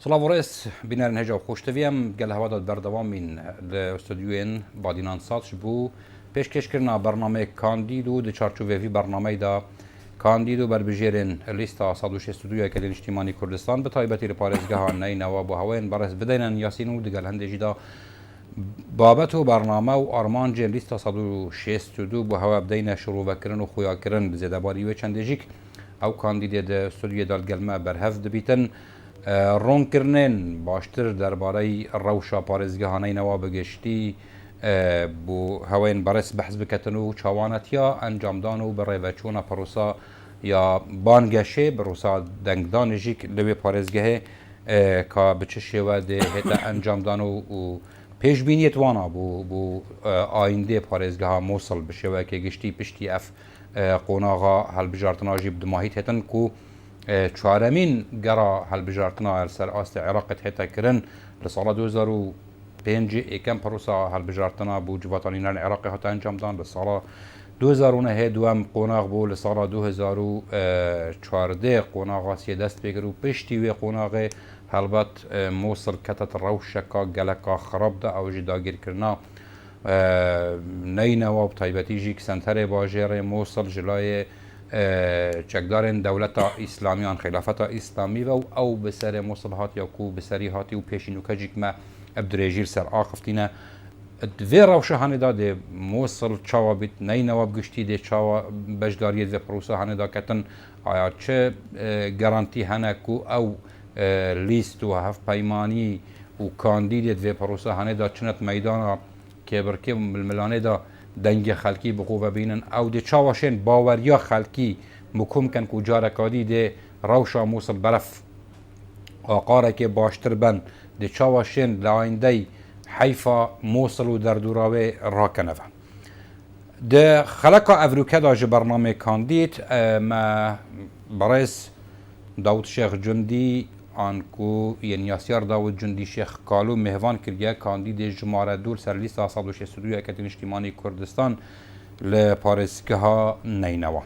سڵاو ڕێز بینەرن هێژە و خۆشتەویەم گەل هەوادا بەردەوامین لە ئۆستودیوێن بادینان ساتش بوو پێشکێشکردنا بەرنامێ کاندید و di çarçovevî bernameyê da kandîd û berbijêrên lîsta 162 yekê Niştîmanî Kurdistan bi taybetî li parêzgeha neynewa bu hewayên beres bideynin Yasîn û digel hindê jî da babet û bername û armancên lîsta 162 bu hewe bideyne şirûvekirin û xuyakirin bi zêdebarî wê çendê jîk ew kandîdê di stûdiyê da gelme berhev dibîtin ڕۆنکردنên باشتر دەربارەی ڕەوشە پارێزگەها نەینەوا بگشتی بۆ هەوایên بەڕێز بەحث بکەتن و چاوانەتیا ئەنجامدان و بەڕێوەچوونە پەرۆسا یا بانگەشێ بەڕۆسا دەنگدانێژیک لەوێ پارێزگەهێ کا bi çi şêwe dê hêta encamdan û pêşbîniyê wana bû ayîndê parêzgeha Mosul bi şêwekê giştî piştî ev qonaxa helbijartina jî bi dimahît hêtin ku çaremîn gera helbijartina ser astê Iraqê hêta kirin li sala 2005 êkem pîrosa helbijartina bû civatanînên Iraqê hata encamdan li sala 2009 duem qonax bû li sala 2014 qonaxa sê dest pêkir û piştî wê qonaxê helbet Mosul ketet rewşeka geleka xirab da ew jî dagîrkirina neynewa bi taybetî jî senterê bajêrê Mosul ji layê çekdarên dewleta îslamiyan xilafeta îslamî ve ew bi serê Mosul hatiye ku bi serî hatî û pêşînûkecîk me ev dirêjîr ser axifîne vê rewşa hanê da dê Mosul çawa bît neynewa giştî dê çawa beşdariyê vê pîrosa hanê da ketin aya çi garantî hene ku ew lîst û hevpeymanî û kandîdê vê pîrosa hanê da çinet meydana kêbirkê milmilanê da dengê xelkî bi xwe vebînin ew dê çawa şên baweriya xelkî mikom ken ku carekadî dê rewşa Mosul beref aqarekê baştir ben dê çawa şên li ayîndey heyfa Mosul û derdûra wê rakeneve. Di xeleka evrûke da ji bernamê kandîd me berêz Dawud Şêx Cundî an ku yên yasyar Dawud Cundî Şêx Kalû mêhvan kiriye kandîdê ژمارە dûr ser lîsta 162 yekê Niştîmanî Kurdistan li parêzgeha neynewa.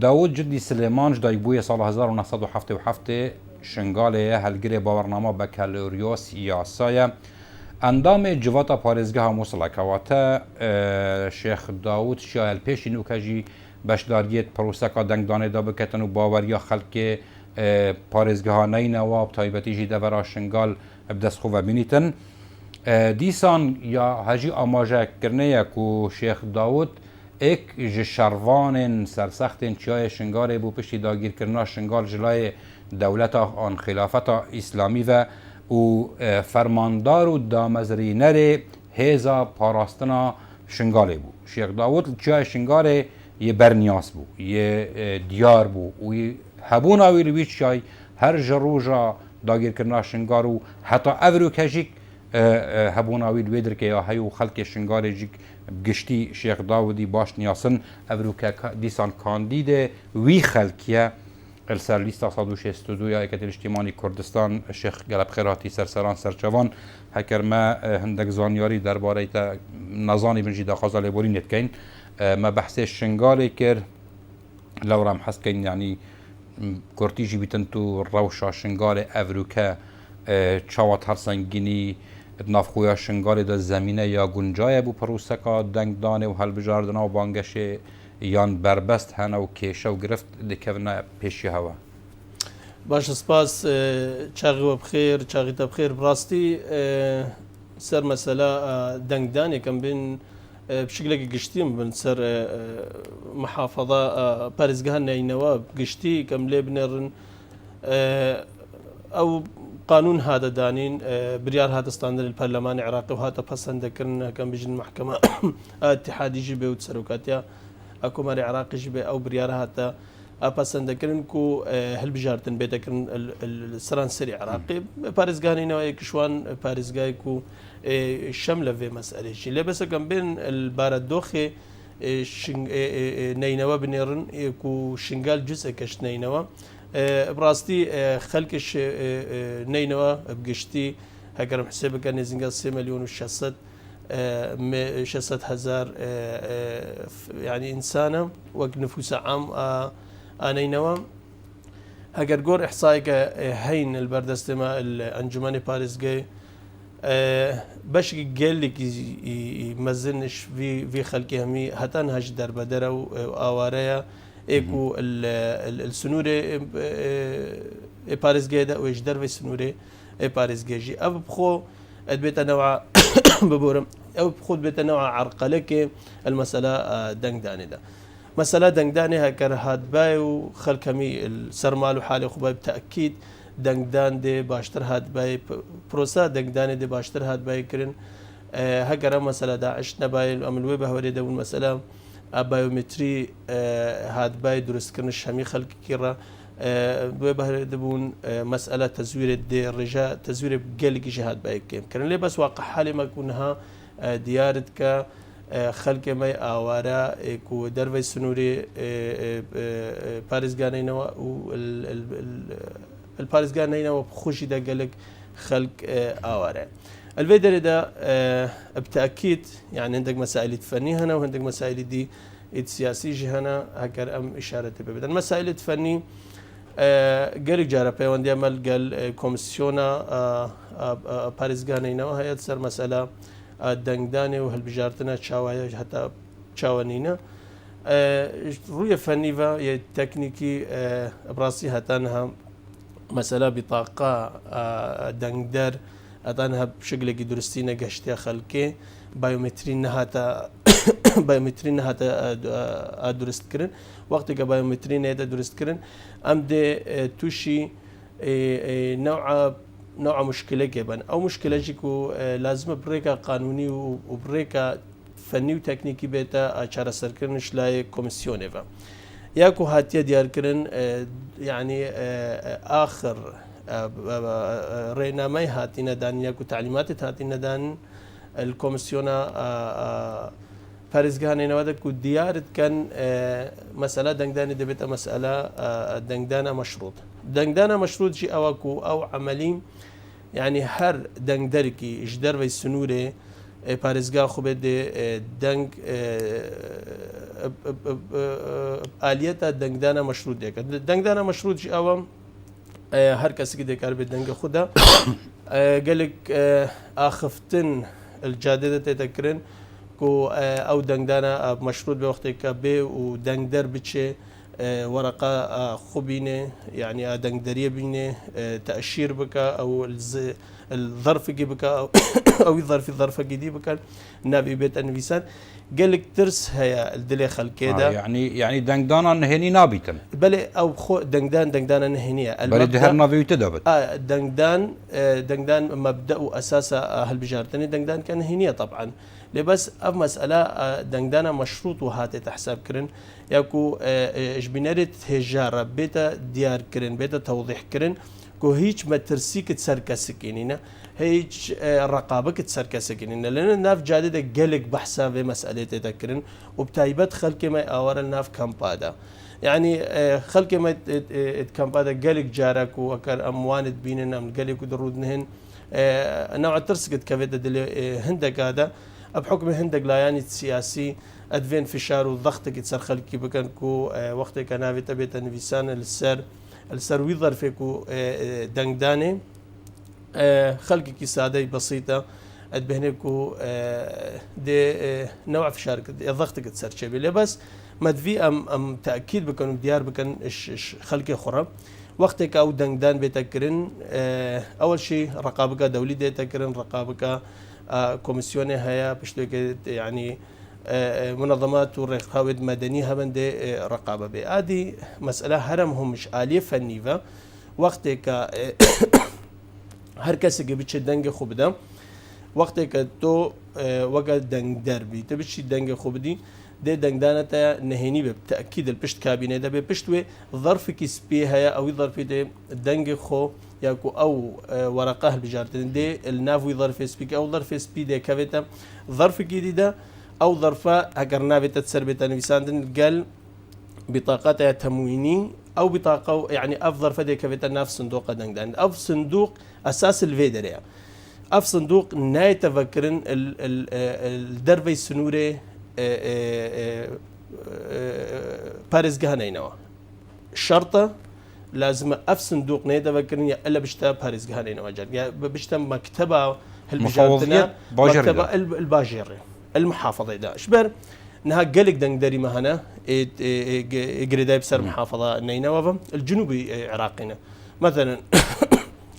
Dawud Cundî Silêman ji daybûyê sala 1977 şingalê helgirê bawernama bekeloriyos yasaye endamê civata parêzgeha Mosulê kewate Şêx Dawud şiya helpêşînûke jî beşdariyê pîroseka dengdanê da biketin û baweriya xelkê parêzgeha neynewa bi taybetî jî devera şingal bi dest xwe vebînîtin. Dîsan ya hejî amajekirinê ku Şêx Dawud êk ji şervanên sersextên çiyayê şingalê bû piştî dagîrkirina şingal ji layê dewleta an xilafeta îslamî ve û fermandar û damezrînerê hêza parastina şingalê bû. Şêx Dawud li çiyayê şingalê yê berniyas bû, yê diyar bû û hebûna wî li wî çiyayê her ji roja dagîrkirina şingal û heta evrûke jîk hebûna wî li wê dirkê ya hey û xelkê şingalê jîk giştî Şêx Dawudî baş niyasin evrûke dîsan kandîdê wî xelkiye li ser lîsta 162 ya yekê Niştîmanî Kurdistan Şêx gelek xêr hatî serseran serçevan heker me hindek zanyarî derbarê te nezanî bin jî daxwaza lêborînê dikeyn me behsê şingalê kir lewra em hes keyn yanî kurtî jî bîtin tu rewşa şingalê evrûke çawa tersengînî navxuya şingalê de zemîne ya guncaye bû pîroseka dengdanê û helbijardina û bangeşê yan berbest hene û kêşe û girift dikevine pêşî hewa. باش سپاس چاغی و بخیر چاغی te bixêr rastî ser mesela dengdanêkem bin bişiklekî giştî bin ser mihafada parêzgeha neynewa giştî kem lê binêrin ew qanûn hate danîn biryar hate standîn li Perlemanê Iraqê û hate pesendekirin hekem bijin mehkema îtihadî jî bê û serokatiya Hekûmerê Iraqê jî bê ew biryara hate pesendekirin ku hilbijartin bêtekirin seran serî Iraqê parêzgeha neynewa kişwan parêzgahê ku şemle vê meselê jî lê besekem bên li baredoxê neynewa binêrin ku şingal cizeke ji neynewa براستی خلکش نینوا بگشتی هەگەرم حسێ بکە نێزینگە 3 ملیۆن و 600 هزار یعنی ئینسانە وەک نفوسە عام ئانەینەوە هەگەر گۆر ئەحسایکە هەین البەردەستێمە ئەنجومەنی پارێزگای بەشی گەلێکی مەزنش وی خەلکی هەمی هەتان هەش دەربەدەرە و ئاوارەیە ئێک و سنوورێ پارێزگایدا وێژ دەروی سنوورێ پارێزگێژی ئەو بخۆ ئەدبێتە نەوە ببورم ئەو خۆت بێتە نەوە عرقەلەکێ المەسەلا دەنگدانێدا مەسەلا دەنگدانێ هەکەر هاتبای و خەلکەمی سەرمال و حالی خوبای بتەکید دەنگدان دێ باشتر هاتبای پرۆسا دەنگدانێ دێ باشتر هاتبای کردن هەگەرە مەسەلا داعش نەبای ئەملوێ بەهوەرێ دەبوون مەسەلا بایۆمتری هاتبای دروستکردنش هەمی خەلکی ڕە دوێ بەهوەرێ دەبوون مەسئلە تەزویرێت دێ ڕێژە تەزویرێ گەلێکیشی هاتبای بکەن لێ بەس واقع حالی مەکوونها دیارت کە خەلکێمەی ئاوارە و دەروی سنووری پارێزگانەینەوە و الپارێزگانەینەوە خوشی دەگەلک خەلک ئاوارە البێ دەرێدا بتأكيد يعني هەندێک مەسائلی فەنی هەنا و هەندێک مەسائلی دی سیاسیژی هەنا هەکەر ئەم ئیشارەتی پێ بدەن مەسائلت فەنی گەلێک جارە پەیوەندیە مەلگەل کۆمیسیۆنە پارێزگانەینەوە هەیە سەر مەسەلا دەنگدانێ و هەلبژارتنە چاوایە هەتا چاوەنینە ڕوویە فەنیڤە یە تەکنیکی بڕاستی هەتانها مەسەلا بیتاقا دەنگدەر ئەتانها شکلێکی درستی نەگەشتە خەلکێ بایۆمتری نەهاتە دروستکردن وەختێکە بایۆمتری نێدە دروستکردن ئەم دێ تووشی نوع مشکلەکێ بن ئەو مشکلەژێک و لازمە بڕێکە قانونی و بڕێکە فەنی و تەکنیکی بێتە چارەسەرکردنش لای کۆمیسیۆنێڤە یاکو هاتیە دیارکردن یعنی آخر ڕێنامای هاتیینەدان یاکو تعلیماتی هاتیینەدان کۆمیسیۆنە پارێزگانەینەوە دەک و دیارت کەن مەسەلا دەنگدانی دەبێتە مەسئلە دەنگدانە مەشروط دەنگدانە مەشروطی ئەوەکو ئەو عملی یعنی هەر دەنگدەرێکی ژ دەروی سنوورێ پارێزگا خوبێت دێ دەنگ ئالیەتە دەنگدانە مەشروط دێکە دەنگدانە مەشروطی ئەوە هەر کەسێکی دێکار بێت دەنگە خوددا گەلێک ئاخفتن الجادێدە تێتەکردن و ئەو دەنگدانە مەشروط بێ وەختێکە بێ و دەنگدەر بچێ وەرەقا خوبینێ یعنی دەنگدەریە بینێ تەشیر بکە ئەو ظرفێکی بکە ئەوی ظرفێکی دی بکەن ناوی بێتە نویسان گەلێک ترس هەیە دلێ خەلکێدا یعنی دەنگدانان نهێنی نابیتن بەێ ئەو خۆ دەنگدانە نهێنیە هەر ناویتە دەبێت دەنگدان مەبدە و ئەساسە هەلبژارتنی دەنگدان کە نهێنیە طبعاً لێ بەس ئەم مەسئلە دەنگدانە مەشروط و هاتێتە حسابکردن یاکو ژبینەرێت هێژارە بێتە دیارکردن بێتە تەوضیحکردن و هیچ مەترسیکت سەر کەسکێنینە هیچ ڕقابەکت سەر کەسەکردنە لەنە ناف جادێدە گەلێک بەحسا بێ مەسئلێت تێدەکردن و بتایبەت خەلکێمە ئاوارە ناف کەمپادا یعنی خەلکێمە کەمپادا گەلێک جارێک و ئەکەر ئەموانت بینن ئەم گەلێک و دەڕوود نهێن ناوە ترسکت کەوێتە دلێ هەندێکادا بحكم هندق لایانی سیاسی ئەدوێن فشار و ضغطێکی سەر خەلکی بکەن و وەختێکە ناوێتە بێتە نویسانە لەسەر وی ظرفێک و دەنگدانێ خەلکێکی سادەی بەسیتە ئەدبێنێک و دێ نەوە فشار ضغطێکت سەرچێبێ لێ بەس مەدوی ئەم تاکید بکەن و دیار بکەن خەلکی خوڕە وەختێک ئەو دەنگدان بێتەکردن ئەوەشی ڕقابەکە دەولی دێتەکردن ڕقابەکە کۆمیسیۆنێ هەیە پشتێک ینی منظمات و ڕێکخاوێت مەدەنی هەبندێ ڕقابە بێ ئادی مەسئلە هەرم هەمش عالیە فەنیڤە وەختێکە هەر کەسێکی بچێت دەنگی خۆ بدە وەختێکە تۆ وەگە دەنگ دەربی تە بچی دەنگی خۆ بدی دێ دەنگدانەتە نهێنی بێ تەکید پشت کابینێ دەبێ پشتوێ ظرفێکی سپێ هەیە ئەوی ظرفی دێ دەنگی خۆ یاکو ئەو وەرەقە هەلبژارتن دێ ناوی ظرفێ سپیکە ئەو ظرفێ سپی دێکەوێتە ظرفێکی دیدە ئەو ظرفە ئەگەر ناوێتە سەر بێتە نویساندن گەل بطاقەتە تەموینی ئەو بطاقە و یعنی ئەف ظرفە دێکەوێتە ناف سندوقە دەنگدان ئەو سندوق ئەساس الڤێ دەرەیە ئەف سندوق نایەتەڤەکردن دەربەی سنوورێ پارێزگەھا نەینەوا شەرتە لازم اف صندوق نيدا بكرني الا بشتا باريزگەھا نەینەوا يعني بشتا مكتبه المفوضية مكتبه الباجيري المحافظه دا شبر نها قلق دنگدري ما هنا قريداي بسر محافظه نەینەوا الجنوبي عراقنا مثلا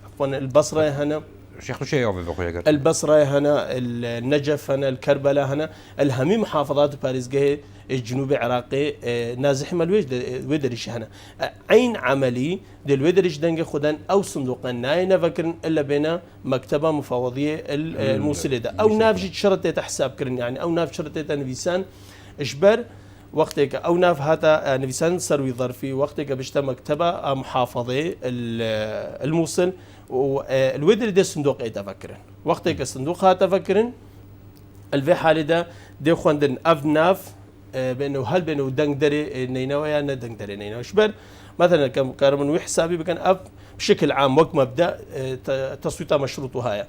عفوا البصره هنا شيخ شيء البصره هنا النجف هنا الكربلاء هنا الهمي محافظات باريزگەھا الجنوبي عراقي نازح مالويج ويدريش هنا عين عملي دل ويدريش دنگ خدان او صندوق ناينەوا كرن الا بين مكتبه مفوضيه الموصله ده او نافجي شرطه حساب كرن يعني او ناف شرطه نفيسان اجبر وقتك او ناف هاتا نفيسان سروي ظرفي وقتك بشتا مكتبه محافظه الموصل والودري ده صندوق اي تفكرن وقتك الصندوق هاتا تفكرن الفي حالة ده دي خوندن اف ناف بانه هل بانه دنگ دري نەینەوا يا ندنگ دري نەینەوا شبر مثلا كارمن وي حسابي بكن اف بشكل عام وقت مبدا تصويتها مشروط هاي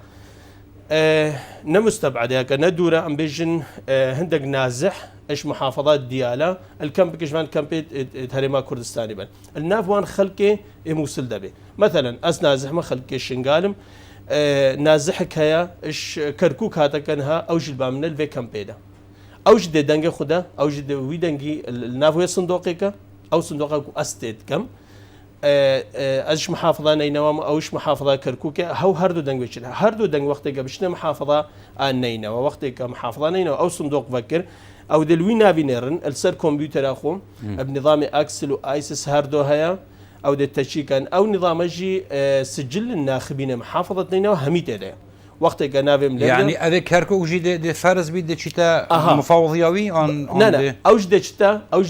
نمستبعد هيك ندوره ام بيجن هندق نازح ايش محافظات ديالا الكامب كشمان كامب هرما كردستاني بن الناف وان خلقي موصل دبي مثلا اس نازح ما خلقي شنقالم نازحك هيا ايش كركوك هاتا كانها اوج البامن الفي كامبيدا اوج دي دنگي خدا اوج دي وي دنگي الناف وي صندوقك او صندوقك استيد كم ايش محافظه نەینەوا اوش محافظه كركوك هو هردو دنگ ويش هردو دنگ وقتك بشنا محافظه نەینەوا وقتك محافظه نەینەوا او صندوق فكر او دلوي نافينيرن السر كمبيوتر اخو بنظام اكسل وايسس هاردو هيا او دي تشيكن او نظام جي سجل الناخبين محافظه نەینەوا هميت ده وقتك نافم يعني هذا كركوك جي دي فرز بيد شتا مفوضياوي لا اوج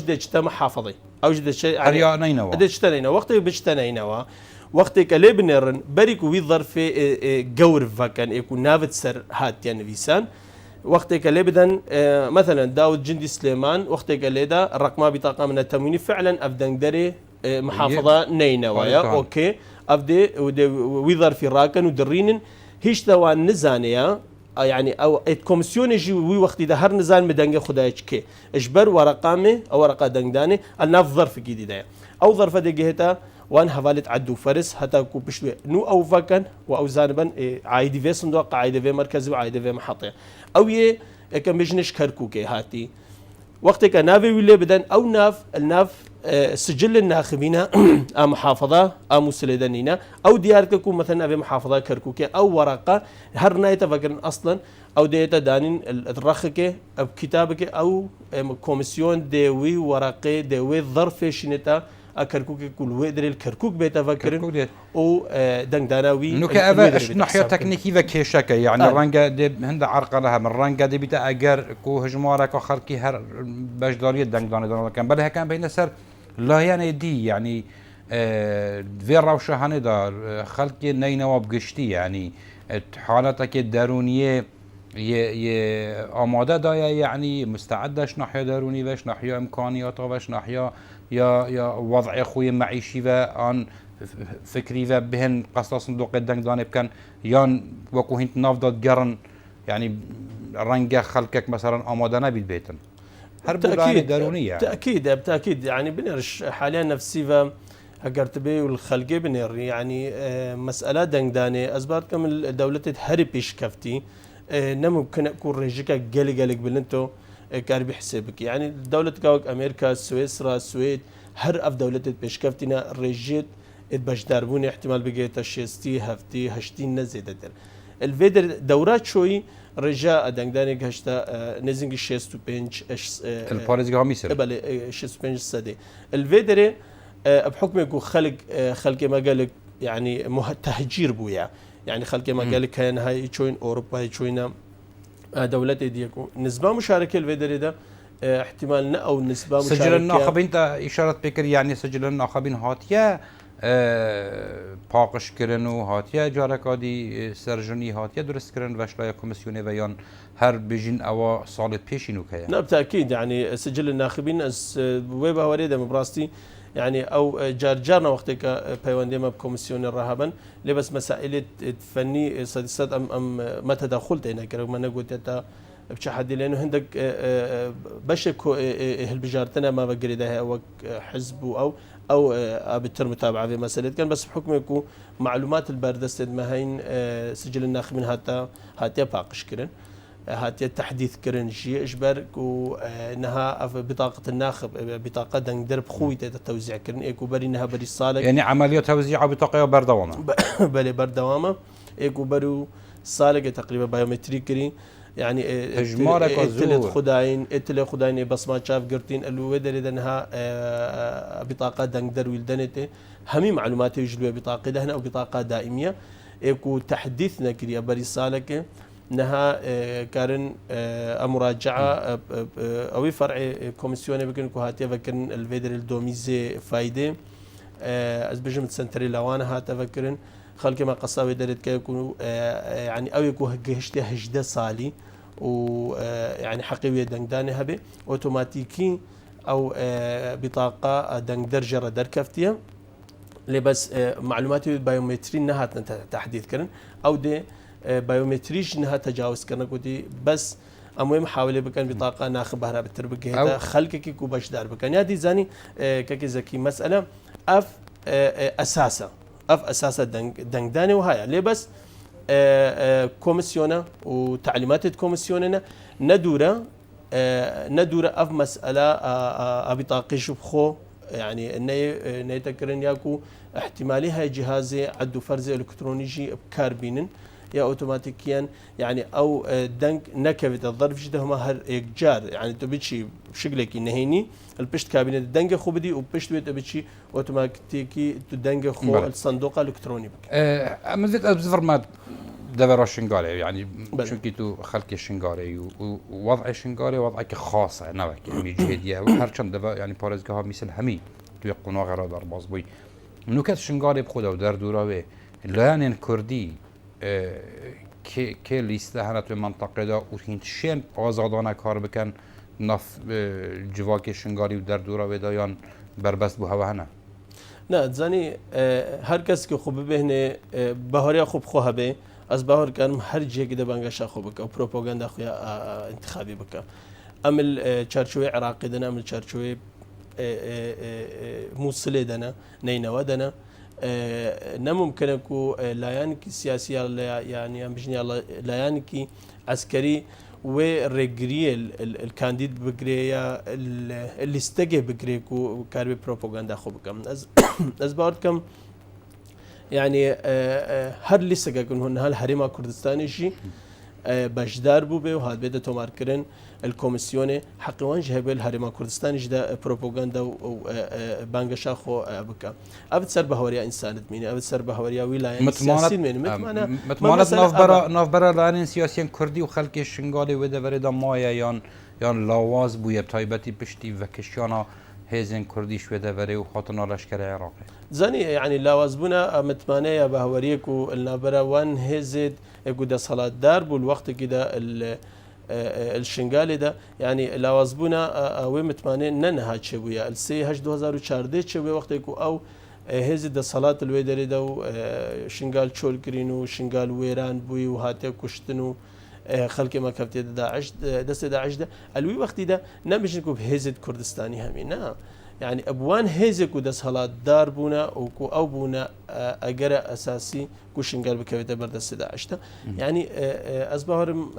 دشتا محافظه اوج دشتا يعني نەینەوا دشتا نەینەوا وقتك بشتا نەینەوا وقتك اللي بنرن بريك وي ظرف جور فكان يكون نافت سر هات يعني فيسان وقتك اللي بدن مثلا داود جندي سليمان وقتك اللي ده الرقم بطاقه من التموين فعلا افدن دري محافظه نەینەوا اوكي افدي وي ظرف راكن ودرينن هیچ توان نزانيا يعني او كوميسيون يجي وي وقت ده هر نزان مدنگه خدايش كي اجبر ورقامه او ورقه دنگداني الناف ظرف جديده او ظرف دقيهتا وان حوالت عدو فرس حتى كو بشلو نو او فكن او زانبا عايدي في صندوق عايدي في مركزي وعايدي في محطه او ي كم بيجنش كركوكي هاتي وقتك نافي ولا بدن او ناف الناف سجل الناخبين محافظه مسلدنينا او دياركم مثلا في محافظه كركوكي او ورقه هرنا يتفكرن اصلا او ديتا دانين الرخكه بكتابك او كوميسيون ديوي ورقه ديوي ظرف شنتا كركوك كل ويدر الكركوك بيتفكرن او دنگداناوي نوك ابا ناحيه تكنيكي وكيشك يعني رنگا دي هند عرق لها من رنگا دي بتا اگر كو ژمارە خلقي هر بجداريه دنگدان كان بل كان بين سر لا يعني دي يعني في روشه هندا خلقي نەینەوا بگشتي يعني حالتك الدارونيه آماده دايا يعني مستعدش ناحيه دروني وش ناحيه امكانيات وش ناحيه يا وضع خوي معيشي وان فكري وبهن قصة صندوق الدنگدان بكن يان وكو هنت نافدات قرن يعني رنجة خلقك مثلا آماده نبيد بيتن هر تأكيد درونية يعني. بالتأكيد يعني بنرش حاليا نفسي و هقرت بي والخلقي بنر يعني مسألة دنگداني أزبارت كم دولة هري بيشكفتي نممكن أكون رجيكا قلق بلنتو كار بحسابك يعني دولة كاوك أمريكا سويسرا السويد هر أف دولة بيشكفتنا رجيت بجداربوني احتمال بقيت شيستي هفتي هشتين نزيدة در الفيدر دورات شوي رجاء دنگدانك هشتا نزنج شيستو بنج الباريزگەھا ميسر بله شيستو بنج سدي الفيدر بحكم يكون خلق ما قالك يعني تهجير بويا يعني خلق ما قالك كان هاي تشوين اوروبا هاي تشوينا دولات ديكو نسبة مشاركة الفيدر ده احتمال او نسبة مشاركة سجل الناخبين تا إشارة بكر يعني سجل الناخبين هاتيا پاقشکرن و هاتیه جارکادی سرجنی هاتیه درست کردن وشلای کمیسیون ویان هر بجین اوا سال پیشینو که نه بالتأكيد يعني سجل الناخبين از ويبا وريده مبراستي يعني او جارنا وقتك بيواندي ما بكوميسيون الرهبا لبس مسائل فني صديسات ام ما تدخلت هناك رغم انا قلت بچ حدی لأنه هندك بشك هالبجارتنا ما بقريدها وك حزب أو بالتر متابعة في مسألة كان بس بحكم يكون معلومات البردست ما هين سجل الناخب من هاتيا باقشكرن هاتيا تحديث كرن شيء إجبارك وإنها بطاقة الناخب بطاقة درب خوي توزيع كرن إيكو بري إنها بري الصالح يعني عملية توزيع بطاقة بردوامة بلي بردوامة إيكو برو صالح تقريبا بايومتري كري يعني ژمارە اتلت خداين بصمات شاف قرتين الويدر إنها بطاقة دنقدر ويلدنته همي معلومات يجلوا بطاقة دهنا أو بطاقة دائمية إيكو تحديثنا كريا بري صالح انها كارن مراجعه او فرع كوميسيون بكن كهاتي فكرن الفيدر الدوميزي فايده از بجمت سنتري لوانا هات فكرن خلق ما قصاوي درت كيكون يعني او يكون هجته هجده صالي ويعني حقيقيه دنگدانه هبه اوتوماتيكي او بطاقه دنگ درجه دركفتيه لبس معلوماتي بايومتري نهات تحديث كرن او دي بايومتريش انها تجاوز كنا قلتي بس المهم محاوله بكن بطاقه ناخب بهرا بتربك هذا خلقك كو باش دار بكن يا دي زاني كي زكي مساله اف اساسا دنگداني وهاي ليه بس كوميسيونا وتعليمات الكوميسيوننا ندوره اف مساله بطاقه شبخو يعني انه تكرن ياكو احتمالي هاي جهازي عدو فرز الكترونيجي بكاربينن يا اوتوماتيكيا يعني او دنك نكبت الظرف جده هما هر اكجار يعني تبيتشي بشكلك نهيني البشت كابينه الدنجه خو بدي وبشت تبيتشي اوتوماتيكي تدنجه خو الصندوق الالكتروني بك اما زيت ابزفرمات دبر شنغاري يعني شنكي تو خلق شنغاري ووضع شنغاري وضعك خاصه نوك يعني جهديه وهر چند دبا يعني پارێزگەھا مثل همي تو قناغ را در بازبوي نوكت شنغاري بخدا و در دوراوي لایەنێن کوردی که لیستا هنات به منطقه دا و هند شیم آزادانه کار بکن نف جواک شنگاری و در دورا بدایان بربست بو هوا هنه نه زنی هر کس که خوب بهنه بهاری خوب خواه به از بهار کنم هر جایی که دبانگش خوب بکه و پروپاگاندا خویا انتخابی بکه امل چارچوی عراقی دنا امل چارچوی موصله دنا نەینەوا دنا نممكن كو لايانكي سياسية يعني بجني الله لايانكي عسكري ورجري الكانديد بجريا اللي استجى بجريكو كاربي بروباغندا خوبكم از بعدكم يعني هر لسه كن هن هالحريم كردستاني شيء بجدار بو به وهاد بده تومار كرن الكوميسيون حقوان جهبه الحريم كردستاني جدا بروباغندا وبانغشا خو بك ابد سر بهوريا انسان مين ابد سر بهوريا ولايه سياسيين مين متمانات نافبرا لانين سياسيين كردي وخلق شنغالي وده بريدا مايا يان لاواز بو يبتايبتي بشتي وكشيانا هيزن كرديش وده بري وخاطنا لشكر عراقي زاني يعني لاوازبونا متمانية بهوريك والنابرا وان هيزد يقول صلاة دار والوقت كده الشنغالي ده يعني لاوازبونا او متمانية ننها تشويا السي هج 2014 تشوي وقت يكو او هيزد صلاة الويدري ده شنغال تشول كرينو شنغال ويران بوي وهاتي كشتنو خلق ما كفتي داعش دست داعش ده الوي وقت ده نمش نكو بهيزد كردستاني همينا يعني ابوان هيزك ودس هلات دار بونا وكو او بونا اجر اساسي كوشنجال بكفته بردست داعش ده يعني ازبهرم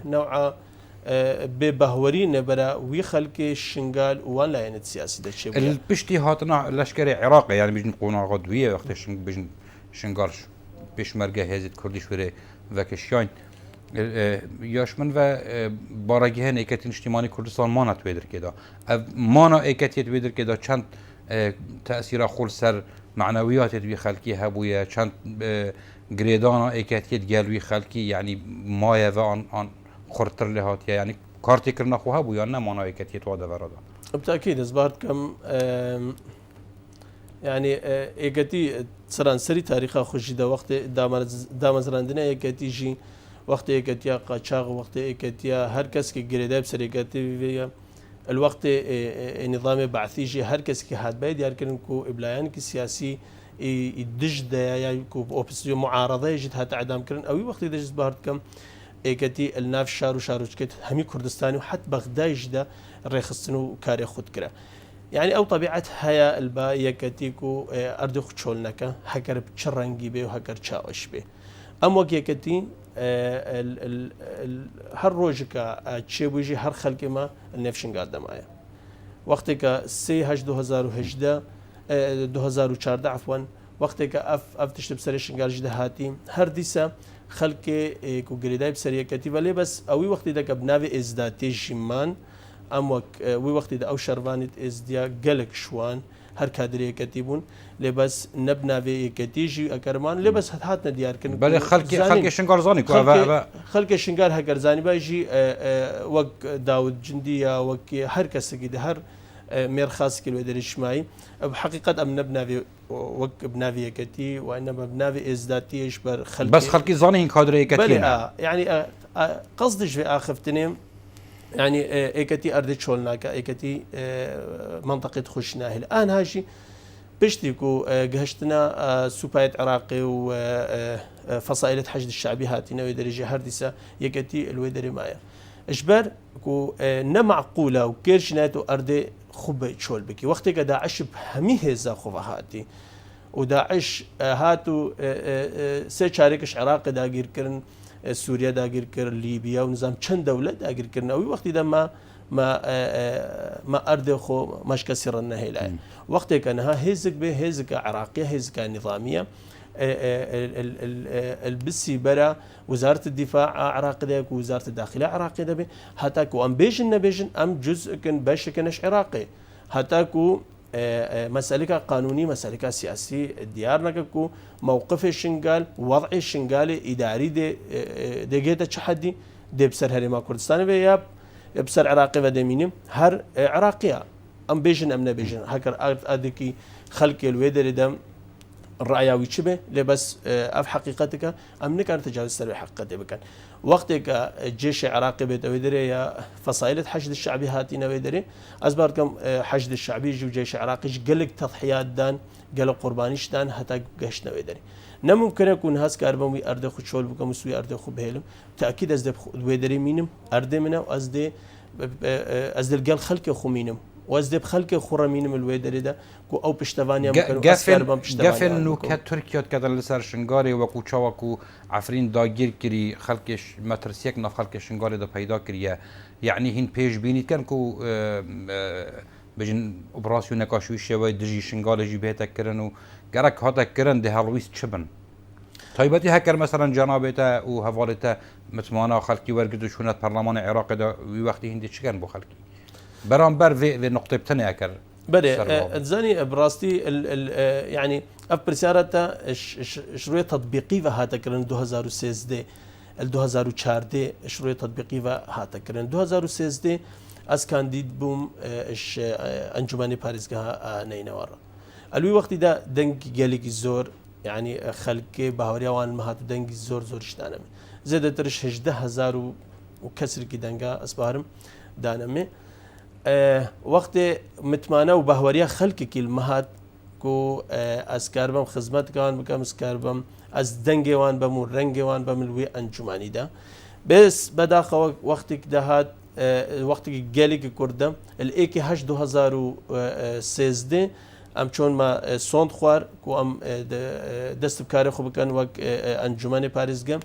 نوعا ببهوري نبرا وي خلق شنغال وان لاينت سياسي ده شيء البشتي هاتنا لشكري عراقي يعني بيجن قونا غدويه وقت بيجن شنغال بيشمرجه هيزد كرديش وره وكشيان یاشمن و بارگیه نیکتی اجتماعی کردستان مانت ویدر کدا مانا ایکتیت ویدر کدا چند تأثیر خول سر معنویات وی خلقی هبویه چند گریدانا ایکتیت گلوی خلقی یعنی مایه و آن خورتر لهاتیه یعنی کارتی کرنا خو هبویه نه مانا ایکتیت واده ورادا بالتأكيد ازبارت كم يعني ایکتی سرانسری تاریخ خوشی ده وقت دامزراندنه ایکتی جی وقت ايكتيا قاچاق وقت ايكتيا هر كس كي جريداب سريكاتي الوقت نظام بعثيجي هر كس كي هاد بايد ياركن كو ابلايان كي سياسي يدج دا يعني كو اوبسيون معارضه يجد هات اعدام كرن او وقت يدج بارت كم ئێکەتی الناف شار و شارۆچکێت هەمی کوردستانی و حت بەغدایشدا ڕێخستن و کارێ خود کرا يعني ئەو طبیعەت هەیە ئەلبا یەکەتیک و ئەردە خوچۆلنەکە هەگەر چ ڕەنگی بێ و هەگەر چاوەش بێ ئەم وەک یەکەتی هەر ڕۆژێکە چێبووژی هەر خەڵکێمە نێفشنگار دەمایە وەختێکە 2014 عفوان وەختێکە ئەف تشت بسەری شنگارژی دەهاتی هەر دیسە خەڵکێ و گرێدای بسەریەکەتی بەلێ بەس ئەوی وەختی دەکە بناوێ ئێزداتێ ژیمان ئەم وەک وی وەختیدا ئەو شەروانیت ئێزدیا گەلک شوان هەر کادرەکەتی بوون لێ بەس نەبناوێ یەکەتیژی ئەکەرمان لێ بەس هاتنە دیارکردن بەڵێ خەڵکی شنگارزانی خەڵکە شنگار هەگەرزانی باشی وەک داود جندی یا وەک هەر کەسێکی هەر مێرخاسی کردوێ دەریشمایی حقیقت ئەم نەبناوێ وەک بناوی یەکەتی و نەبە بناوی ئێزداتیش بەر خەڵک بەس خەڵکی زانی هین کادرەیەکەتی یعنی قەزدش بێ ئاخفتنێ يعني ايكتي ارض تشولناكا ايكتي منطقه خوشناهل ان هاشي بشتيكو قهشتنا سوبايت عراقي وفصائل حشد الشعبي هاتينا ويدرجي هردسه يكتي الويدري مايا اجبر كو نمعقوله وكيرشناتو ارض خب تشول بكي وقتك داعش بهمي هزا خو هاتي وداعش هاتو سه شاركش عراق داگیر کرن سووریا داگیر کرد لیبیا و نظام چەند دەولەت داگیرکردنەوەی وەختی دەما ما ئەردێ خۆ مەشکەسی ڕەن نەهێلایە وەختێکە نەها هێزک بێ هێزکە عراقیە هێزکە نظامیە البسي برا وزارة الدفاع عراقي ديك ووزارة الداخلية عراقي دبي هتاكو ام بيجن نبيجن ام جزء كن باش كنش عراقي هتاكو مسألة قانوني مسألة سياسي ديار نكو موقف الشنغال وضع الشنغال إداري دي جيتا تشحدي دي بسر هريما كردستان بيا بسر عراقي ودمينم هر عراقية ام بيجن ام نبيجن هكر ادكي خلق الويدر دم الرأي ويشبه لبس اف حقيقتك ام نكر تجاوز سر حقيقتي بكن وقتك الجيش العراقي بيتويدري يا فصائل حشد الشعبي هاتينا ويدري ازبركم حشد الشعبي جو جيش العراقي قلق تضحيات دان قلق قربانيش دان حتى قشنا ويدري نممكن يكون هاس كاربومي ارد خو شول بكم سوي ارد خو بهلم تاكيد از ويدري مينم ارد منا از القل خلق خو مينم وازدب خلق خرمين من الويدر ده كو او بشتوانيا ممكن اسكر بام بشتوانيا قفل نو كتركيا كذا لسر شنغاري وكو چاوكو عفرين داگير كري خلقش مترسيك نف خلق شنغاري ده پیدا كريا يعني هين پیش بيني كان كو بجن اوبراسيون نكاشوي شوي دجي شنغاري جي بهتا كرن و گرك هاتا كرن ده هالويس چبن طيبتي هكر مثلا جنابته و حوالته متمانا خلقي ورگدو شونت برلمان عراق ده وي وقتي هندي چكن بو خلقي برامبر في نقطة بتانية أكر بدي تزاني براستي يعني أبرسارة شروع تطبيقي وهاتكرن 2016 2014 شروع تطبيقي وهاتكرن 2016 از كانديد بوم أنجماني پارێزگەھا نەینەوا الوي وقت دا دنگ گەلێکی زۆر يعني خلقي باوريوان مهات دنگ زۆر شتانم زێدەترش 18000 و کەسێکی دەنگا ئەسپارم دانەمێ وقت متمانه و بهوریا خلق کی المهات کو اسکار بم خدمت کان بکم اسکار بم از دنگوان بم رنگوان بم الوی انجمانی ده بس بداخل وقت دهات وقت گلی کی کردم الاکی 2013 ام چون ما سوند خوار کو ام دست بکار خوب کن وق انجمن پارێزگەھا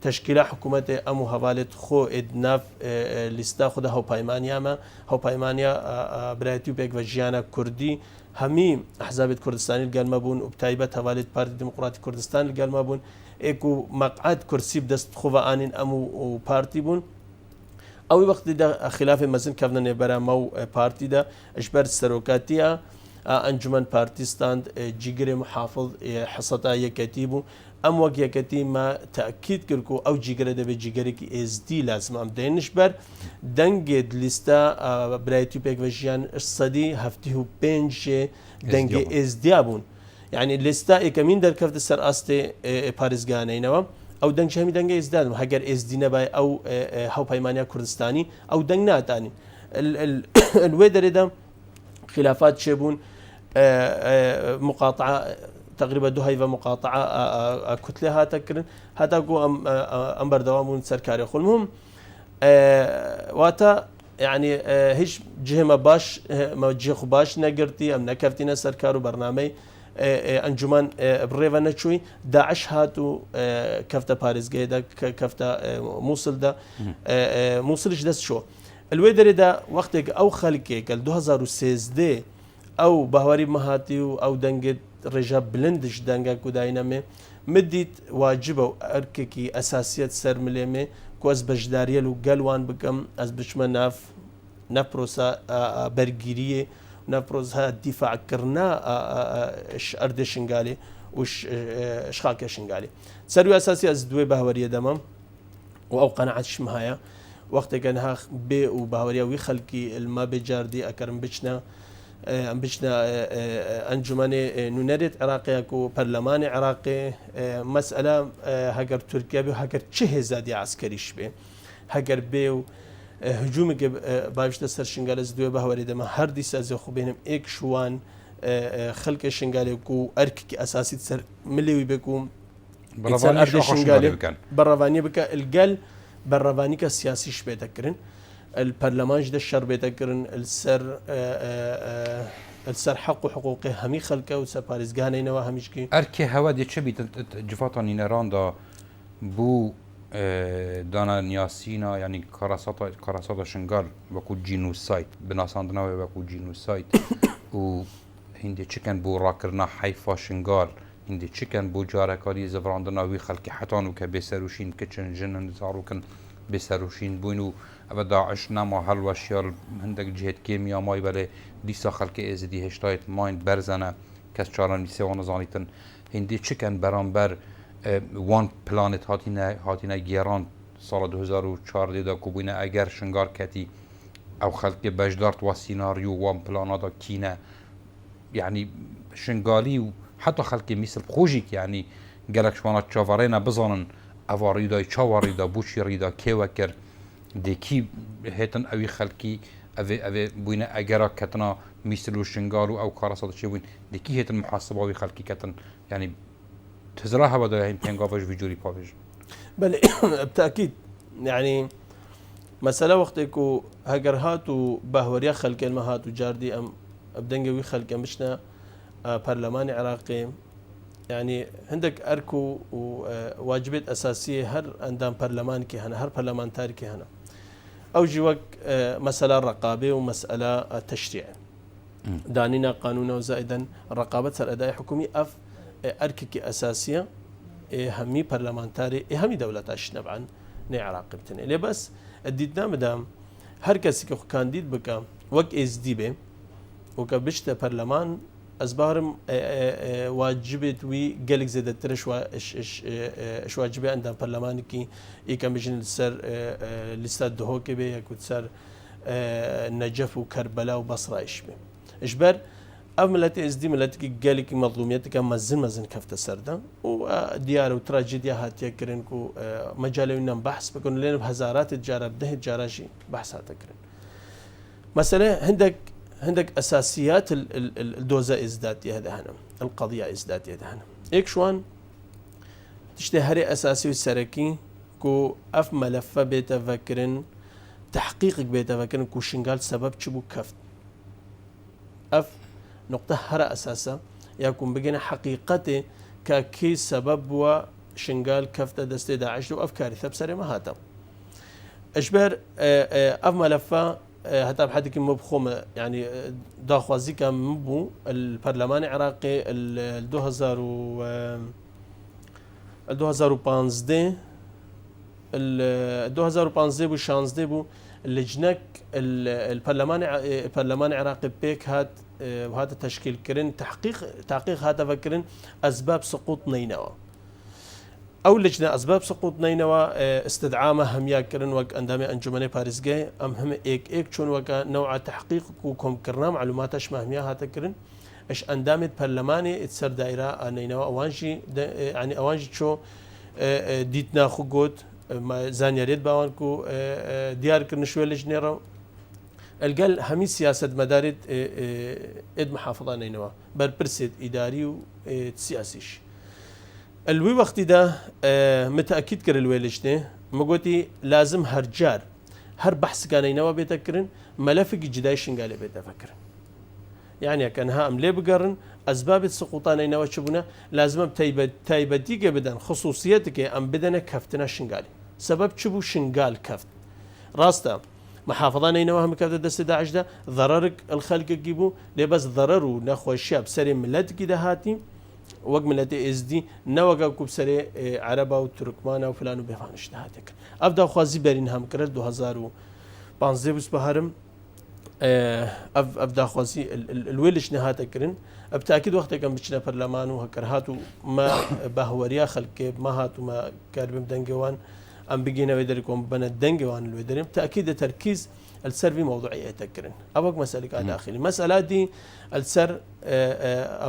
تشكيل حكومة أمو هوالت خو إدناف لستا خدا هو بايمانيا برايتيو بيك وجيانا كردي همي أحزاب كردستان الجالمابون وبتايبة هوالت بارتي ديمقراطي كردستان الجالمابون إيكو مقعد كرسي بدست خوا آنين أمو بارتي بون أو وقت دا خلاف مزن كفنا نبرا مو بارتي دا إجبار السروكاتية أنجمن بارتيستان جيجري محافظ حصتا يكتيبو ام وقت يكتي ما تأكيد كركو او جيجرة دبي جيجرة كي اس دي لازم ام دينش بر دنجد لستا برايتي بيك وجيان الصدي هفتيه بينش دنج اس دي ابون يعني لستا كمين در كفت السر استي پارێزگەھا نەینەوا او دنج همي دنج اس دادم هجر اس دي نباي او هاو بايمانيا كردستاني او دنج ناتاني الويدر ده خلافات شبون مقاطعة تقریبا 2 هەیڤە مقاطعە کوتلێ هاتەکردن هەتاکو ئەم بەردەوامبوون سەرکاری خۆلمهم واتە یعنی هیچ جهێمە جێخ باش نەگرتی ئەم نەکەفتینە سەرکار و بەرنامەی ئەنجومان بڕێوە نەچووی داعش هات و کەفتە پارێزگەیەدا کەفتە مووسڵدا مووسڵیش دەست شۆ الوێ دەرێدا وەختێک ئەو خەلکێک 2013 ئەو باواری مەهاتی و ئەو دەنگت ڕێژە بلندش دەنگە کوداینەمێ مدیت واجبە و ئەرکێکی ئەساسیەت سەر ملێمێ کو ئەس بەشداریە و گەلوان بکەم ئەس بچمە نەپرۆسا بەرگیریە نەپرۆزها دیفاعکردنا ئەردێ شنگالێ و شخاکە شنگالێ سەروی ئەساسی ئەس دوێ باوەریە دەمەم و ئەو قەنەعەتشم هەیە وەختێکە نها بێ و باوەریاوی خەلکی ئلما بێجاردی ئەکەرم بچنە ئەنجومانێ نونەرێت عێراقیەک و پەرلەمانی عێراقی مەسئلە هەگەر تورکیا بێ و هەگەر چه هێزادی عسکەریش بێ هەگەر بێ و هجوومێک باشتە سەر شنگالە دوێ باوەری دەمە هەردی سازێ خو بێنم ئێک شوان خەلکە شنگالێک و ئەرکێکی ئەساسی سەر ملێوی بێک و بەڕەوانی بکە الگەل بەڕەوانی کە سیاسیش بێتەکردن البەرلەمانش دە شەر بێتەکردن السەر حەق و حقوقی هەمی خەلکە و سەر پارێزگەھا نەینەوا هەمیشکی ئەرکێ هەوا دێ چ بیت جفاتانی نەراندا بوو دانا نیاسینا ینی کاراساتا شنگال وەکو جینوسایت بناساندنەوەی وەکو جینوسایت و هندێ چکەن بۆ ڕاکردنا حەیفا شنگال هندێ چکەن بۆ جارەکاری زەڤڕاندناوی خەلکی حەتان و کە بێسەروشین کچن ژنن زاڕوکن بێسەروشین بووین و ئەوە داعش ناما هەڵوەشیال هەندێک جهێت کێمیا مای بەلێ دیسا خەلکی ئێزدی هێشتایت ماین بەرزەنە کەس چارەنی سێوان نەزانیتن هندێ چکەن بەرامبەر وان پلانت هاتینە گێران ساڵە 2014دا کوبووینە ئەگەر شنگار کەتی ئەو خەلکی بەشدارت وا سیناریو وان پلانادا کینە یعنی شنگالی و حتا خەلکی میسل خۆشیک یعنی گەلەکشمانە چاوەڕێنە بزانن ئەوا ڕیدای چاوەڕیدا بوچی ڕیدا کێوە کرد دێکی هێتن ئەوی خەلکی ئەوێ بووینە ئەگەرا کەتنا میسل و شنگال و ئەو کارەسەدە چێ بووین دێکی هێتن محاسباوی خەلکی کەتن ینی تزرا هەوا دەهین پێنگاڤش ویجوری پاوێژ بەێ بتاکید یعنی مەسەلە وەختێک و هەگەر هات و باوەریە خەلکێنمە هات و جاردی ئەم ئەبدەنگەوی خەلکە بچنە پەرلەمانی عێراقی یعنی هەندێک ئەرک و واجبێت ئەساسیە هەر ئەندام پەرلەمانکی هەنە هەر پەرلەمانتارێکی هەنە ئەوژی وەک مەسەلا ڕقابێ و مەسئلە تەشریع دانینا قانونە و زائدەن ڕقابەت سەر ئەدای حکومی ئەف ئەرکێکی ئەساسیە هەمی پەرلەمانتاری هەمی دەوڵەتاش نەبعەن نێ عێراقی بتنێ لێ بەس دیتنا بدەم هەر کەسی کە کاندید بکە وەک ئێزدی بێ وکە بشتە پەرلەمان ئەزبارم واجبێت وی gelek zêdetir واجبێ ئەندام پەرلەمانێکی ئیکەم بژین سەر لیستا دهۆکێ بێ یەکوت سەر نەجەف و کەربەلا و بەسڕایش بێ ژبەر ئەو ملەتی ئێزدی ملەتێکی gelekî مەظلومیەتێکە مەزن کەفتە سەردە و دیارە و تراجدیا هاتیەکردن و مەجالێوینان بەحس بکەن لێنە هەزاراتێک جارە بدەهێت جاراشی بەحس هاتەکردن مەسەلە هندك أساسيات الدوزة إزدادية هذا القضية إزدادية هذا إيك شوان تشتهري أساسي والسركي كو أف ملفة بيتفكرن تحقيق بيتفكرن كو شنقال سبب شبو كفت أف نقطة هرا أساسا يكون بقينا حقيقته كي سبب وشنقال كفت دستي داعش و أفكاري ثبسري ما هاتا أشبر أف ملفة هەتا بحدێکی مە بخۆمە ینی داخوازی کە بوو الپەرلەمانی عێراقی 2015 بوو 16 بوو لجنەك الپەرلەمانی عێراقی پێک هاتە تەشکیلکردن تحقیق هاتەڤەکردن ئەسباب سقوط نەینەوا ئەو لجنە ئەسباب سقوط نەینەوە استدعامە هەمیاکردن وەک ئەندامی ئەنجومەنەی پارێزگای ئەم هەمە ئێک چۆن وەکە نەوع تحقیق و کۆمکردنا معلوماتەش هەمیا هاتەکردن ئەش ئەندامێت پەرلەمانی سەر دایرە نەینەوە ئەوانژی چۆ دیتناخو گوت زانیارێت باوان و دیارکردن شوێ لەژنێڕە القال همي سياسة مدارد اد محافظة نينوا بربرسد إداري وسياسيش الوي وقت ده متأكد كر الويلشته مقولتي لازم هرجار هر بحث كان نينوا بيتكرن ملفق جدايشن قال بيتفكرن يعني كان ها ليه بقرن أسباب سقوطان نينوا شبنا لازم تايبتي بدن خصوصيتك أم بدنا كفتنا شنقالي سبب شبو شنقال كفت راستا محافظة نينوا هم كفت دست داعش ده ضررك الخلق جيبو ليه بس ضرروا نخوة الشاب سري ملت كده هاتي وقت ملت ازدي نوقع كوب سري عربا وتركمانا وفلان وبيفانش ده هاتك أبدا خوازي برين هم كرر 2015 بس بهرم ابدا خوازي الويلش نهات كرن بتاكيد وقت كان بتشنا برلمان وهكرهاتو ما بهوريا خلق ما هاتو ما كاربم دنجوان ام بيجينا ويدركم بنا دنجوان الويدرم تاكيد تركيز السر في موضوعيه تكرن ابوك مسالك داخلي مساله دي السر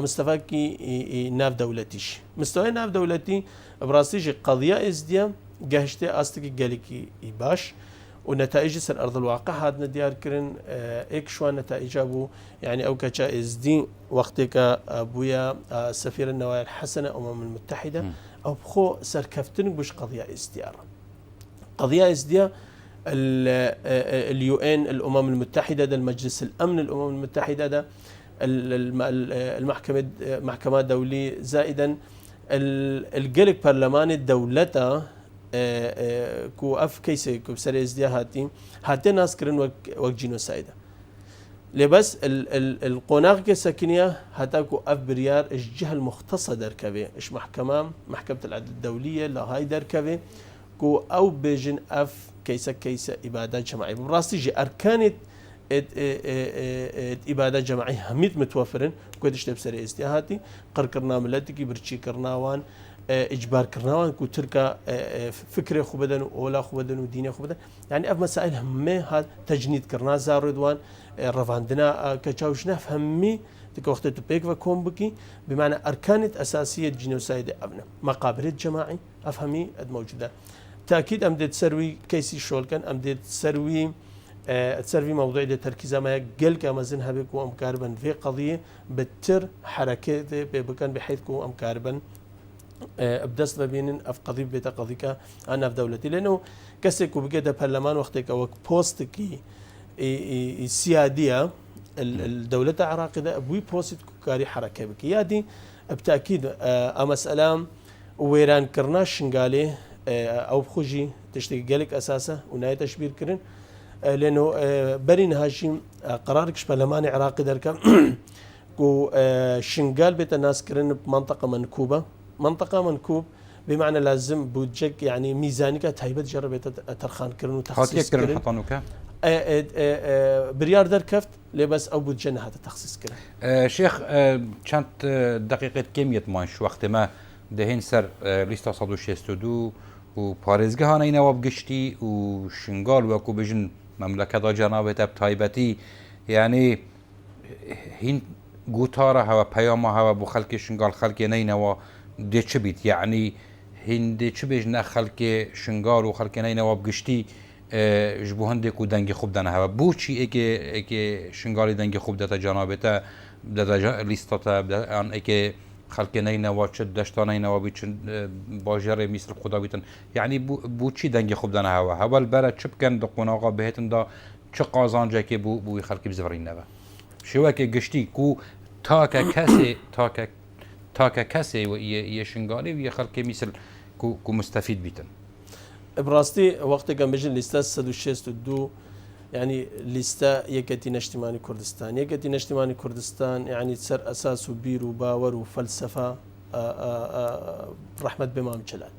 مستفاكي ناف دولتيش مستوى ناف دولتي براسيج قضيه ازديا جهشتي استقي جالكي باش ونتائج سر ارض الواقع هذا ديار كرن ايك شو نتائج ابو يعني او كتشا از دي وقتك ابويا سفير النوايا الحسنه الامم المتحده او بخو سر كفتن بش قضيه ازديار قضيه ازديار اليو.ن الامم المتحده ده المجلس الامن الامم المتحده ده المحكمه الدوليه زائدا الجلك برلمان الدولته كو اف كيسي كو سري ازديا هاتي ناس كرن وق جينوسايدا لبس القناق كسكنيه هتاكو اف بريار الجهه المختصه دركبه ايش محكمه العدل الدوليه لا هاي دركبه كو او بيجن اف كيسه ابادات جماعيه براسي جي اركان ابادات جماعيه هميت متوفرن كودش تبسري ازديا هاتي قركرنا ملتكي برشي كرناوان اجبار كرناوان كو تركا فكره خو بدن اولا خو بدن ودينه خو بدن يعني اف مسائل هم هاد تجنيد كرنا زار رضوان رفاندنا كتشاوش نفهمي تك وقت تبيك وكم بكي بمعنى اركان اساسيه جينوسايد ابنا مقابر الجماعي افهمي موجوده تاكيد امدت سروي كيسي شول كان امدت سروي موضوع تركيز ما قال كمزن هبك وام كاربن في قضيه بتر حركات بكان بحيث كو ام كاربن بدست ببينن اف قضيه بيتا قضيك انا في دولتي لانه كسك وبقى برلمان وقتك او بوستكي السياديه الدوله العراقيه ده ابوي بوست كاري حركه بك يادي بتاكيد مساله ويران كرناش شنغالي او بخوجي تشتكي قالك اساسا ونهايه تشبير كرن لانه برين هاشم قرارك برلمان عراقي درك كو شنغال بيت الناس كرن بمنطقه منكوب بمعنى لازم بوجك يعني ميزانك تهيبت جربت ترخان كرن وتخصيص كرن حطانوكا بريار دركفت لبس او بوجنا هذا تخصيص كرن شيخ كانت دقيقه كميه ماش وقت ما دهين سر لستا 162 و پارێزگەھا نەینەوا بگشتی و شنگال وەکو بژن مەملەکەدا جەنابێتە بتایبەتی یعنی هین گوتارە هەوە پەیامە هەوە بۆ خەڵکی شنگال خەڵکێ نەینەوە دێ چ بیت یعنی هین دێ چ بێژنە خەڵکێ شنگال و خەڵکێ نەینەوە بگشتی ji bo hindێک و dengê xub dene heve بۆچی êkê şingalê dengê xub dete canabête lîstata an êkê خەڵکێ نەینەوە چ دەشتا نەینەوە بیت باژێڕێ میسر خودا بیتن یعنی بۆچی dengê xub dene heve heval bere çi bikin di qonaxa bihêtin da çi qazancekê bû xelkî bizivîneve şêwekê giştî ku take kesê yê şingalê yê xelkê mîsir ku mustefîd bîtin براستي وقت كان بيجي لستا 162 يعني لستا يكتي نجتماني كردستان يعني تسر اساس وبير وباور وفلسفه رحمه بامام جلال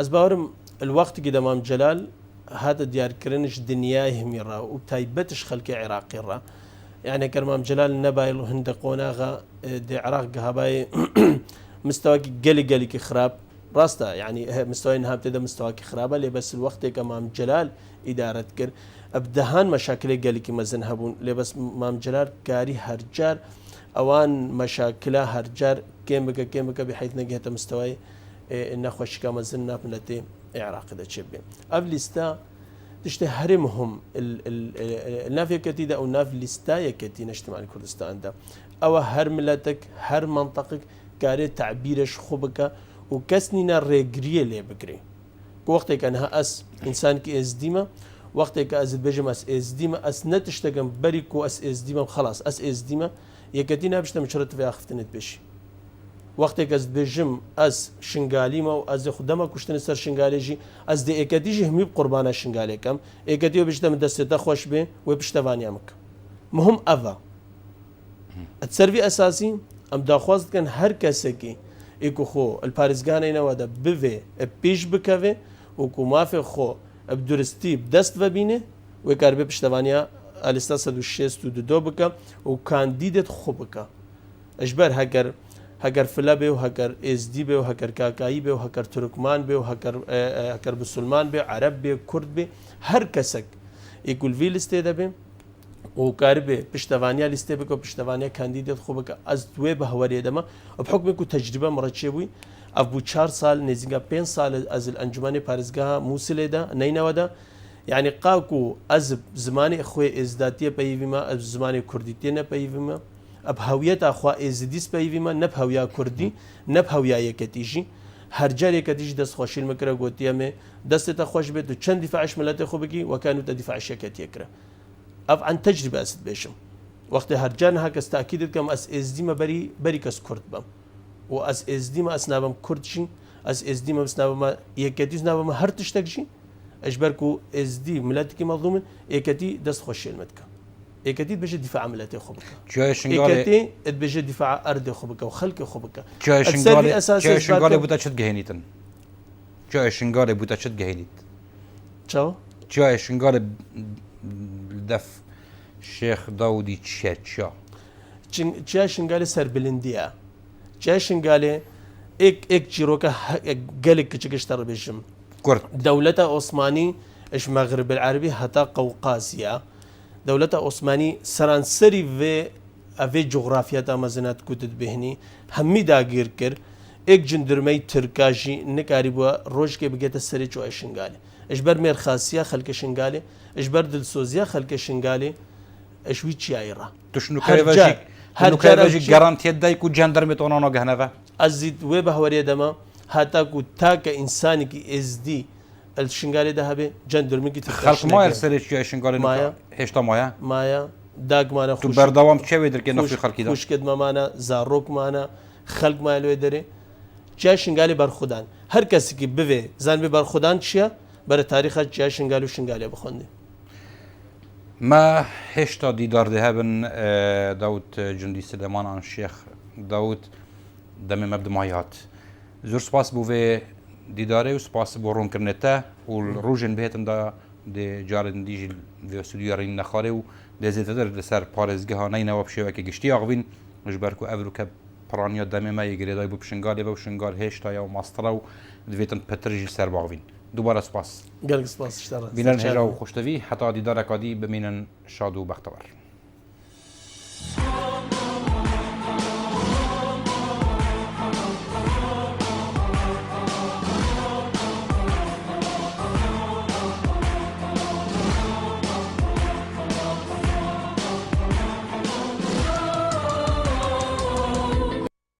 ازباورم الوقت قد امام جلال هذا ديار كرنش دنياهم يرا وبتايبتش خلق عراقي را يعني كرمام جلال نبايل هندقوناغا دي عراق هباي مستوى قلي خراب راستا يعني مستوى انها ابتدى مستوى خرابه اللي بس الوقت كمام جلال اداره كر ابدهان مشاكل قالك مزن هبون اللي بس مام جلال كاري هرجار اوان مشاكل هرجار كيمك بحيث نجهت مستوى ان خوش كما زلنا بنتي عراق ده تشبه قبل استا تشتي هرمهم الناف يكتي أو ناف لستا يكتي نجتماعي كردستان ده أو هر ملتك هر منطقك كاري تعبيرش خوبك وكسنينا ريجريه لي بكري وقت كان أس إنسان كي ديما وقت كأز بجم أس ديما أس نتشتغم بريكو أس ديما خلاص أس ديما يكتينا بشتا مشرت في أخفتنت بشي وقتی که از بجم از شنگالی ما و از خودم کشتن سر شنگالی جی از دی اکتی جی همی قربان شنگالی کم اکتی و بجدم دسته خوش به و پشتوانی مک مهم اوا السروی اساسی ام داخواست کن هر کسی که ایکو خو الپارێزگەھا نەینەوا دا بوێ پیش بکەوێ وەکو مافێ خۆ بدرستی دەست ببینێ وێ کار بێ پشتەوانیا لیستا 162 بکە و کاندیدێت خۆ بکە ئەژبەر هەگەر فلە بێ و هەگەر ئێزدی بێ و هەگەر کاکایی بێ و هەگەر تورکمان بێ و هەگەر بسلمان بێ عەرەب بێ کورد بێ هەر کەسێک ئیکولڤی لیستێ دەبێ و کار بێ پشتەوانیا لیستێ بکە و پشتەوانیا کاندیدێت خۆ بکە ئەس دوێ بە هەوەرێ دەما بحکمێک و تەجریبە مڕەچێ بووی ئەف بوو 4 سال نێزیگە 5 سال ئەز ئەنجومانی پارێزگەھا مووسلێدا نەینەوەدا یعنی قاکو ئەز زمانی خۆی ئێزداتیە پەیویمە ئەز زمانی کوردیتێ نەپەیویمە ئەب هەویەتا خوا ئێزدیس پەیویمە نەب هەویا کوردی نەب هەویا یەکەتیژی هەر جار یەکەتیژ دەستخۆشیل مەکرە گوتیەمێ دەستێتە خۆش بێت و چەند دیفاعش ملەتی خۆ بگی وەکانوتە دیفاعش یەکەتیەکرە ئەف عن تەجریبە ئەست بێشم وەختی هەرجار نەها کەس تاکیدت کەم ئەس ئێزدیمە بەری کەس کورد بم و ئەس ئێزدیمە ئەس نابم کوردشی ئەس ئێزدیمە بس نابمە یەکەتیش نابمە هەر تشتێکژی ئەژبەرک و ئێزدی ملەتێکی مەظلومن یەکەتی دەست خۆشیل متکە ئێکەتی بێژە دیفاع ملەتی خۆ بکە ئێکەتی بێژە دیفاع ئەردێ خۆ بکە و خەڵکی خۆ بکە شنگالێ بوتە چت گەهێنیتن جای شنگالێ بوتە چت گەهێنیت چاوە جای شنگالێ دەف شێخ داودی چیا جای شنگالێ سەربلندیە جای شنگالێ ئێک چیرۆکە گەلێک کچکشتە ڕبێژم کورد دەولەتە عوسمانی ئەش مەغرب العەربی هەتا قەوقازیە دەولەتە عوسمانی سەرانسەری ئەvê جوغرافیەتا مەزنات کوتت بهێنی هەممی داگیر کرد ئێک جندرمەی ترکاژی نکاری بووە ڕۆژکێ بگێتە سەری جوای شنگالێ ئەژبەر مێرخاسیە خەلکە شنگالێ ئەژبەر دلسۆزیە خەلکە شنگالێ ئەشوی چیایڕە توشنوکەژی گەرانتیە دایک و جەندەرمێت ئۆنۆ گەهنەڤە ئەزیت وێ بە هەوەرێ دەما هاتاکو تاکە ئینسانێکی ئێزدی شنگالێدا هەبێ جەندرمێکی خەڵکمایە سەرێکی شنگالێ هێشتا مایە داگمانە بەردەوام چێوێ دەرکێ نەخۆی خەڵکیدا خوشکێتمەمانە زارۆکمانە خەڵکمایە لێ دەرێ جای شنگالی بەرخودان هەر کەسێکی بوێ زان بێ بەرخودان چییە بەرە تاریخە جای شنگال و شنگالێ بخۆندێ ما هێشتا دیداردێ هەبن داود جندی سلێمانان شێخ داود دەمێ مەبدمای هات زۆر سپاس بۆ vê دیدارێ و سپاس بۆ ڕوونکردنێتە و ڕۆژێن بهێتندا دێ جارن دیژی ستودیۆڕین نەخارێ و دێزێتەدەر لەسەر پارێزگەھا نەینەوا بشێوەکە گشتی ئاغوین ژبەرک و ئەڤروکە پڕانیا دەمێمە یەگرێدای بۆ پشنگالێ بە و شنگال هێشتایە و ماستەرە و دەبێتن پەترژی سەر باغوین دووبارە سپاس گەلک سپاس بینەر هێژا و خۆشتەوی هەتا دیدارەکادی بمێنن شاد و بەختەوەر